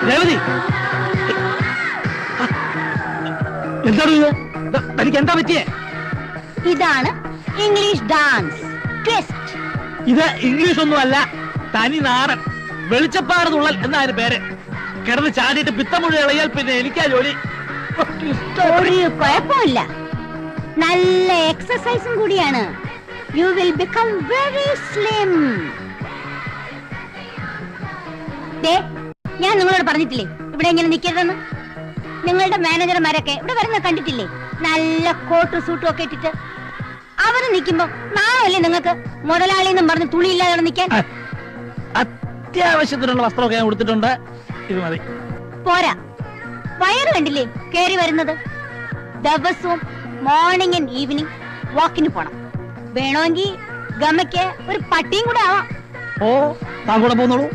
രേവതി, എന്താണ് ഇത്? തനിക്ക് എന്താ പറ്റിയേ? ഇതാണ് ഇംഗ്ലീഷ് ഡാൻസ് ട്വിസ്റ്റ്. ഇത് ഇംഗ്ലീഷ് ഒന്നും അല്ല, തനി നാടൻ വെളിച്ചപ്പാട് തുള്ളൽ എന്നാണ് പേര്. കിടന്ന് ചാടിയിട്ട് പിത്തമുഴി ഇളയാൽ പിന്നെ എനിക്കാ ജോലി. ഒരു കുഴപ്പമില്ല, നല്ല എക്സസൈസും കൂടിയാണ്. You will become very slim. ഞാൻ നിങ്ങളോട് പറഞ്ഞിട്ടില്ലേ ഇവിടെ ഇങ്ങനെ നിൽക്കരുതെന്ന്? നിങ്ങളുടെ മാനേജർമാരൊക്കെ ഇവിടെ വരുന്ന കണ്ടിട്ടില്ലേ? നല്ല കോട്ടും സൂട്ടും ഒക്കെ ഇട്ടിട്ട് അവര് നിൽക്കുമ്പോ നാളല്ലേ നിങ്ങൾക്ക് മുതലാളി എന്നും പറഞ്ഞ് തുണിയില്ലാതെ നിൽക്കാൻ? അത്യാവശ്യത്തിനുള്ള വസ്ത്രമൊക്കെ ഞാൻ കൊടുത്തിട്ടുണ്ട്, ഇത് മതി. പോരാ, വയറ് കണ്ടില്ലേ കേറി വരുന്നത്? ദിവസവും മോർണിംഗ് ആൻഡ് ഈവനിങ് വാക്കിന് പോണം. വേണമെങ്കിൽ ഗമയ്ക്ക് ഒരു പട്ടിയും കൂടെ ആവാം. ഓ, താൻ കൂടെ പോന്നോളൂ.